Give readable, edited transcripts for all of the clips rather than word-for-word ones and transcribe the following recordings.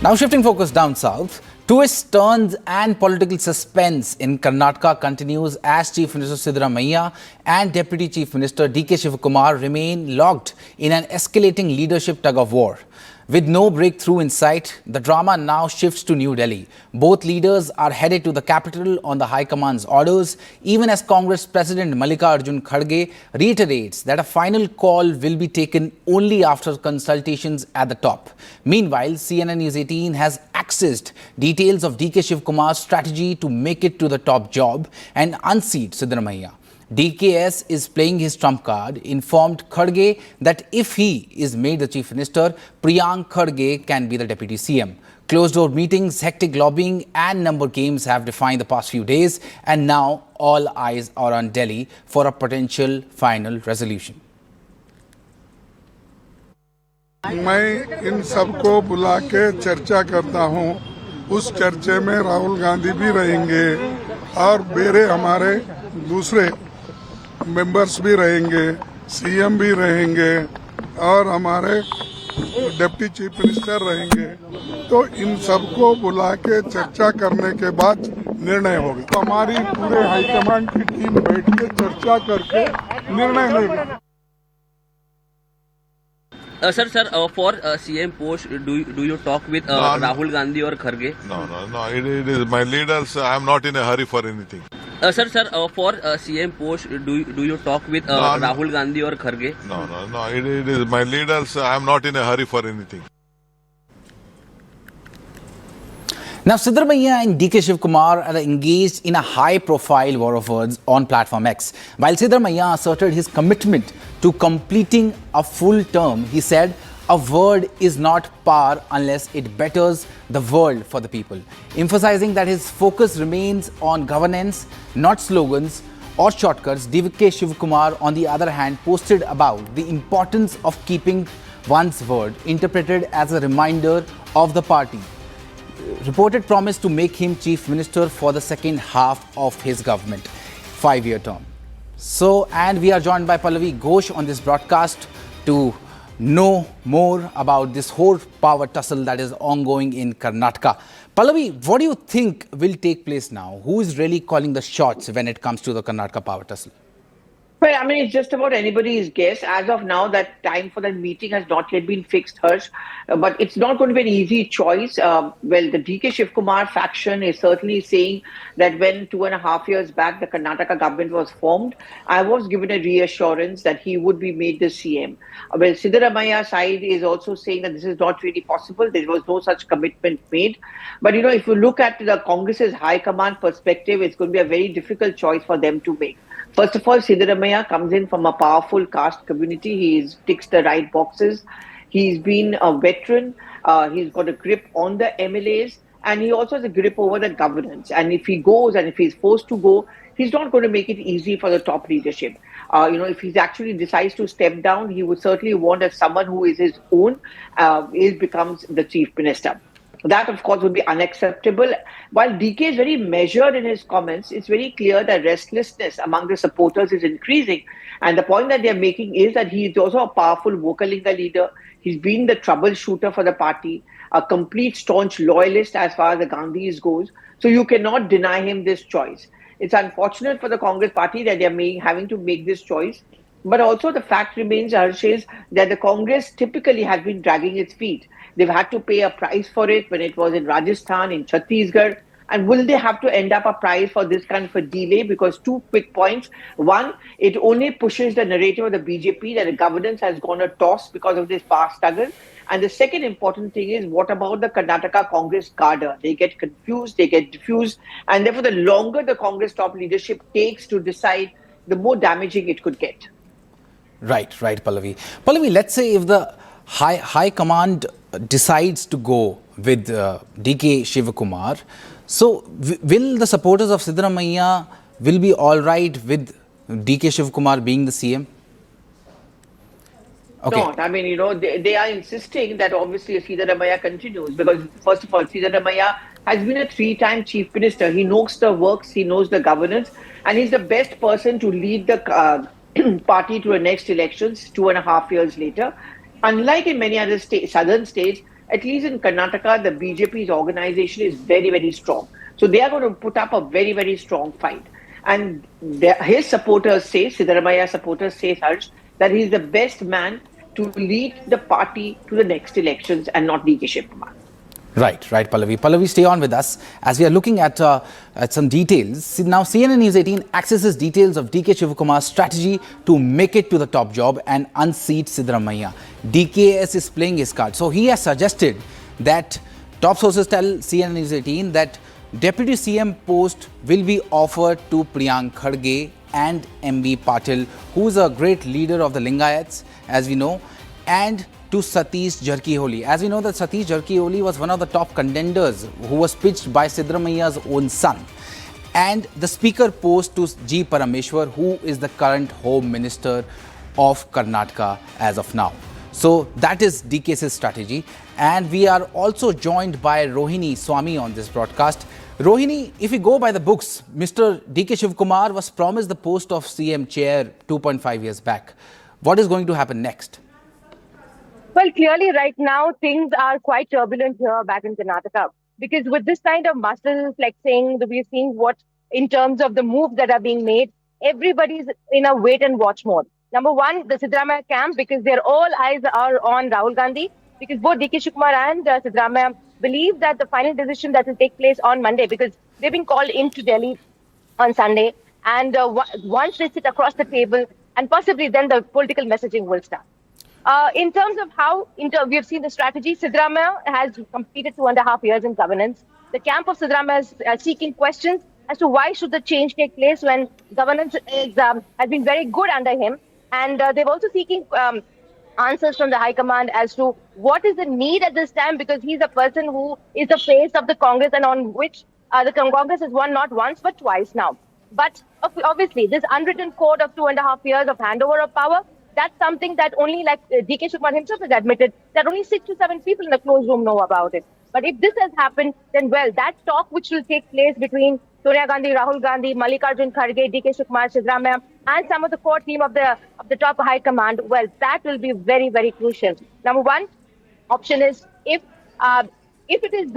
Now shifting focus down south, twists, turns and political suspense in Karnataka continues as Chief Minister Siddaramaiah and Deputy Chief Minister DK Shivakumar remain locked in an escalating leadership tug-of-war. With no breakthrough in sight, the drama now shifts to New Delhi. Both leaders are headed to the capital on the High Command's orders, even as Congress President Mallikarjun Kharge reiterates that a final call will be taken only after consultations at the top. Meanwhile, CNN News 18 has accessed details of DK Shivkumar's strategy to make it to the top job and unseat Siddaramaiah. DKS is playing his trump card, informed Kharge that if he is made the Chief Minister, Priyank Kharge can be the Deputy CM. Closed-door meetings, hectic lobbying and number games have defined the past few days, and now all eyes are on Delhi for a potential final resolution. मैं इन सबको बुला के चर्चा करता हूं। उस चर्चे में राहुल गांधी भी रहेंगे और मेरे हमारे दूसरे मेंबर्स भी रहेंगे, सीएम भी रहेंगे और हमारे डिप्टी चीफ मिनिस्टर रहेंगे। तो इन सबको बुला के चर्चा करने के बाद निर्णय होगा। तो हमारी पूरे हाईकमांड की टीम बैठ के चर्चा करके निर्णय लेगी। Sir, for CM post, do you talk with Rahul Gandhi or Kharge? No. It is my leaders. I am not in a hurry for anything. Sir, for CM post, do you talk with Rahul Gandhi or Kharge? No. It is my leaders. I am not in a hurry for anything. Now, Siddaramaiah and DK Shivakumar are engaged in a high-profile war of words on Platform X. While Siddaramaiah asserted his commitment to completing a full term, he said, "A word is not power unless it betters the world for the people," emphasizing that his focus remains on governance, not slogans or shortcuts. DK Shivakumar, on the other hand, posted about the importance of keeping one's word, interpreted as a reminder of the party reported promise to make him Chief Minister for the second half of his government, 5-year term. So, and we are joined by Pallavi Ghosh on this broadcast to know more about this whole power tussle that is ongoing in Karnataka. Pallavi, what do you think will take place now? Who is really calling the shots when it comes to the Karnataka power tussle? Well, I mean, it's just about anybody's guess. As of now, that time for that meeting has not yet been fixed, Harsh. But it's not going to be an easy choice. Well, the DK Shivkumar faction is certainly saying that when 2.5 years back the Karnataka government was formed, I was given a reassurance that he would be made the CM. Well, Siddaramaiah side is also saying that this is not really possible. There was no such commitment made. But, you know, if you look at the Congress's high command perspective, it's going to be a very difficult choice for them to make. First of all, Siddaramaiah comes in from a powerful caste community. He ticks the right boxes. He's been a veteran. He's got a grip on the MLAs, and he also has a grip over the governance. And if he goes and if he's forced to go, he's not going to make it easy for the top leadership. If he actually decides to step down, he would certainly want that someone who is his own becomes the chief minister. That, of course, would be unacceptable. While DK is very measured in his comments, it's very clear that restlessness among the supporters is increasing. And the point that they're making is that he is also a powerful Vokalinga leader. He's been the troubleshooter for the party, a complete staunch loyalist as far as the Gandhis goes. So you cannot deny him this choice. It's unfortunate for the Congress party that they're having to make this choice. But also the fact remains, Harsh, is that the Congress typically has been dragging its feet. They've had to pay a price for it when it was in Rajasthan, in Chhattisgarh. And will they have to end up a price for this kind of a delay? Because two quick points. One, it only pushes the narrative of the BJP that the governance has gone a toss because of this power struggle. And the second important thing is, what about the Karnataka Congress cadre? They get confused, they get diffused. And therefore, the longer the Congress top leadership takes to decide, the more damaging it could get. Right, Pallavi. Pallavi, let's say if the high command decides to go with DK Shivakumar, so will the supporters of Siddaramaiah will be all right with DK Shivakumar being the CM? Okay. No, I mean, they are insisting that obviously Siddaramaiah continues because, first of all, Siddaramaiah has been a 3-time chief minister. He knows the works, he knows the governance, and he's the best person to lead the party to the next elections 2.5 years later. Unlike in many other southern states, at least in Karnataka, the BJP's organization is very, very strong. So they are going to put up a very, very strong fight. And his supporters say, Siddaramaiah supporters say, Harsh, that he's the best man to lead the party to the next elections and not DK Shivakumar. Right, Pallavi. Pallavi, stay on with us as we are looking at some details. Now, CNN News 18 accesses details of DK Shivakumar's strategy to make it to the top job and unseat Siddaramaiah. DKS is playing his card. So, he has suggested that top sources tell CNN News 18 that Deputy CM post will be offered to Priyank Kharge and MB Patil, who is a great leader of the Lingayats, as we know, and to Satish Jarkiholi. As we know that Satish Jarkiholi was one of the top contenders who was pitched by Siddaramaiah's own son. And the speaker post to G. Parameshwar, who is the current Home Minister of Karnataka as of now. So that is DK's strategy. And we are also joined by Rohini Swami on this broadcast. Rohini, if we go by the books, Mr. DK Shivakumar was promised the post of CM chair 2.5 years back. What is going to happen next? Well, clearly right now, things are quite turbulent here back in Karnataka. Because with this kind of muscle flexing, we're seeing what, in terms of the moves that are being made, everybody's in a wait and watch mode. Number one, the Siddaramaiah camp, because their all eyes are on Rahul Gandhi, because both DK Shivakumar and Siddaramaiah believe that the final decision that will take place on Monday, because they've been called into Delhi on Sunday, and once they sit across the table, and possibly then the political messaging will start. In terms of how we have seen the strategy, Siddaramaiah has completed 2.5 years in governance. The camp of Siddaramaiah is seeking questions as to why should the change take place when governance has been very good under him. And they're also seeking answers from the High Command as to what is the need at this time, because he's a person who is the face of the Congress and on which the Congress has won not once but twice now. But obviously, this unwritten code of 2.5 years of handover of power, that's something that only, like DK Shivakumar himself has admitted, that only 6 to 7 people in the closed room know about it. But if this has happened, then well, that talk which will take place between Sonia Gandhi, Rahul Gandhi, Mallikarjun Kharge, DK Shivakumar, Siddaramaiah, and some of the core team of the top high command, well, that will be very, very crucial. Number one option is if it is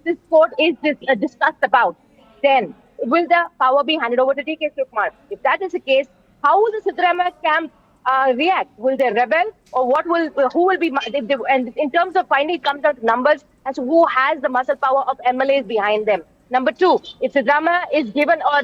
this court is discussed about, then will the power be handed over to DK Shivakumar? If that is the case, how will the Siddaramaiah camp react? Will they rebel, or who will be? And in terms of finally, it comes down to numbers as to who has the muscle power of MLAs behind them. Number two, if Siddaramaiah is given or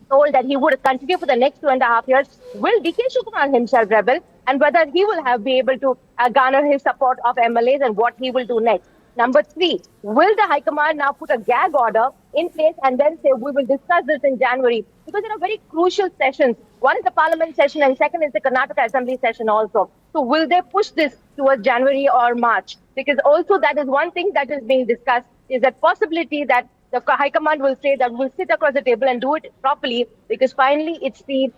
told that he would continue for the next 2.5 years, will DK Shivakumar himself rebel, and whether he will be able to garner his support of MLAs and what he will do next? Number three, will the High Command now put a gag order in place and then say we will discuss this in January? Because there are very crucial sessions. One is the Parliament session and second is the Karnataka Assembly session also. So will they push this towards January or March? Because also that is one thing that is being discussed, is that possibility that the High Command will say that we'll sit across the table and do it properly, because finally it's the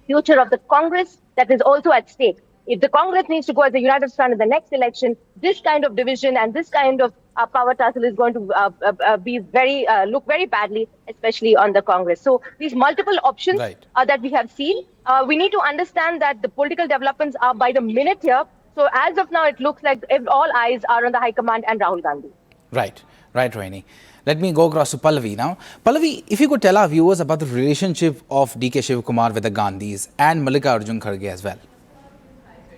future of the Congress that is also at stake. If the Congress needs to go as a united front in the next election, this kind of division and this kind of power tussle is going to be look very badly, especially on the Congress. So these multiple options that we have seen, we need to understand that the political developments are by the minute here. So as of now, it looks like all eyes are on the High Command and Rahul Gandhi. Right, Rohini. Let me go across to Pallavi now. Pallavi, if you could tell our viewers about the relationship of DK Shivakumar with the Gandhis and Mallikarjun Kharge as well.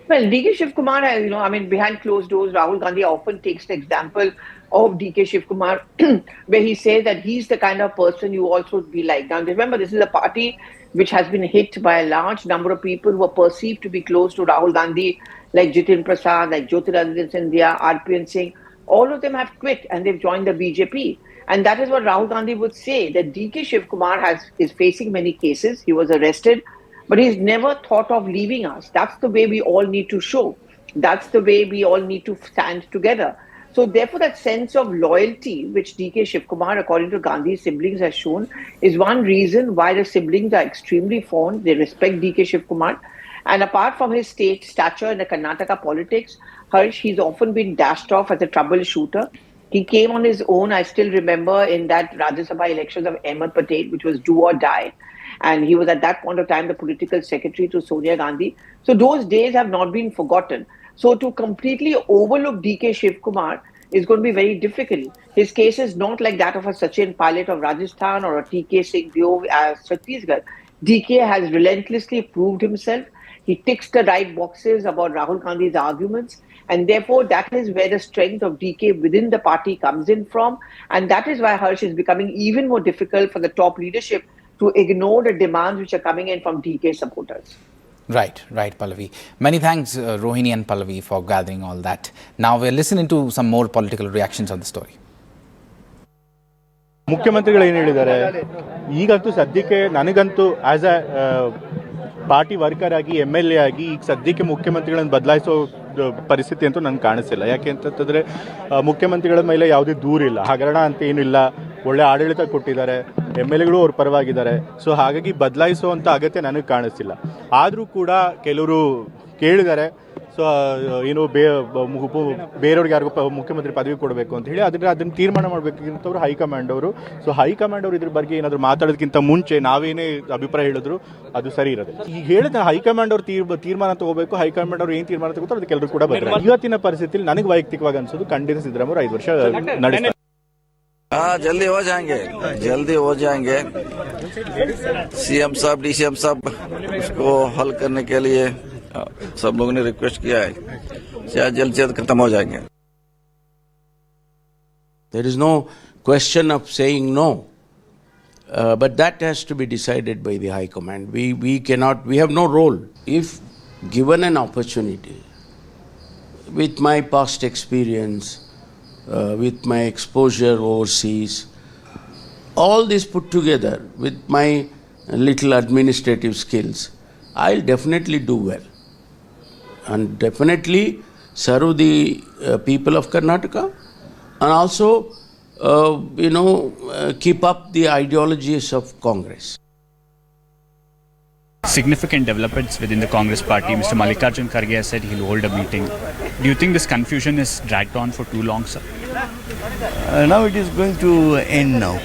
Well, DK Shivakumar has, behind closed doors, Rahul Gandhi often takes the example of DK Shivakumar, where he says that he's the kind of person you also would be like. Now, remember, this is a party which has been hit by a large number of people who are perceived to be close to Rahul Gandhi, like Jitin Prasad, like Jyotiradittya Scindia, RPN Singh. All of them have quit and they've joined the BJP. And that is what Rahul Gandhi would say, that DK Shivakumar is facing many cases. He was arrested, but he's never thought of leaving us. That's the way we all need to show. That's the way we all need to stand together. So therefore, that sense of loyalty, which DK Shivakumar, according to Gandhi's siblings, has shown, is one reason why the siblings are extremely fond. They respect DK Shivakumar. And apart from his stature in the Karnataka politics, Harsh, he's often been dashed off as a troubleshooter. He came on his own, I still remember, in that Rajya Sabha elections of Ahmed Patel, which was do or die. And he was at that point of time the political secretary to Sonia Gandhi. So those days have not been forgotten. So to completely overlook DK Shivakumar is going to be very difficult. His case is not like that of a Sachin Pilot of Rajasthan or a TK Singh Deo as Chhattisgarh. DK has relentlessly proved himself. He ticks the right boxes about Rahul Gandhi's arguments. And therefore, that is where the strength of DK within the party comes in from. And that is why Harsh is becoming even more difficult for the top leadership to ignore the demands which are coming in from DK supporters. Right, Pallavi. Many thanks, Rohini and Pallavi, for gathering all that. Now we're listening to some more political reactions on the story. ಮುಖ್ಯಮಂತ್ರಿಗಳು ಏನು ಹೇಳಿದ್ದಾರೆ ಈಗಂತೂ ಸದ್ಯಕ್ಕೆ ನನಗಂತೂ as a party worker ಆಗಿ MLA ಆಗಿ ಈಗ ಸದ್ಯಕ್ಕೆ ಮುಖ್ಯಮಂತ್ರಿಗಳನ್ನು ಬದಲಾಯಿಸೋ ಪರಿಸ್ಥಿತಿ ಅಂತೂ ನನಗೆ ಕಾಣಿಸಿಲ್ಲ. ಯಾಕೆ ಅಂತಂತಂದರೆ ಮುಖ್ಯಮಂತ್ರಿಗಳ ಮೇಲೆ ಯಾವುದೇ ದೂರಿಲ್ಲ, ಹಗರಣ ಅಂತ ಏನಿಲ್ಲ, ಒಳ್ಳೆ ಆಡಳಿತ ಕೊಟ್ಟಿದ್ದಾರೆ, MLAಗಳು ಅವ್ರ ಪರವಾಗಿದ್ದಾರೆ. ಸೊ ಹಾಗಾಗಿ ಬದಲಾಯಿಸುವಂಥ ಅಗತ್ಯ ನನಗೆ ಕಾಣಿಸ್ತಿಲ್ಲ. ಆದರೂ ಕೂಡ ಕೆಲವರು ಕೇಳಿದ್ದಾರೆ, ಸೊ ಏನು ಬೇರೆಯವ್ರಿಗೆ ಯಾರಿಗೂ ಮುಖ್ಯಮಂತ್ರಿ ಪದವಿ ಕೊಡಬೇಕು ಅಂತ ಹೇಳಿ ಅದನ್ನು ತೀರ್ಮಾನ ಮಾಡಬೇಕಂತವ್ರು ಹೈಕಮಾಂಡ್ ಅವರು. ಸೊ ಹೈಕಮಾಂಡ್ ಅವರು ಇದ್ರ ಬಗ್ಗೆ ಏನಾದರೂ ಮಾತಾಡೋದಕ್ಕಿಂತ ಮುಂಚೆ ನಾವೇನೇ ಅಭಿಪ್ರಾಯ ಹೇಳಿದ್ರು ಅದು ಸರಿ ಇರೋದು. ಈಗ ಹೇಳಿದ ಹೈಕಮಾಂಡ್ ಅವ್ರು ತೀರ್ಮಾನ ತಗೋಬೇಕು, ಹೈಕಮಾಂಡ್ ಅವ್ರು ಏನು ತೀರ್ಮಾನ ತಗೋತಾರೆ ಅದಕ್ಕೆ ಎಲ್ಲರೂ ಕೂಡ ಬರ್ತಾರೆ. ಇವತ್ತಿನ ಪರಿಸ್ಥಿತಿಯಲ್ಲಿ ನನಗೆ ವೈಯಕ್ತಿಕವಾಗಿ ಅನ್ಸೋದು ಖಂಡಿತ ಸಿದ್ದರಾಮಯ್ಯ 5 ವರ್ಷ ನಡೆಸ್ತಾರೆ. जल्दी हो जाएंगे CM साहब DCM साहब उसको हल करने के लिए सब लोगों ने रिक्वेस्ट किया है, शायद जल्द से जल्द खत्म हो जाएंगे. There is no question of saying no, but that has to be decided by the High Command. We have no role. If given an opportunity, with my past experience, with my exposure overseas, all this put together with my little administrative skills, I'll definitely do well and definitely serve the people of Karnataka and also keep up the ideologies of Congress. Significant developments within the Congress party. Mr. Mallikarjun Kharge has said he'll hold a meeting. Do you think this confusion is dragged on for too long, sir? Now it is going to end now.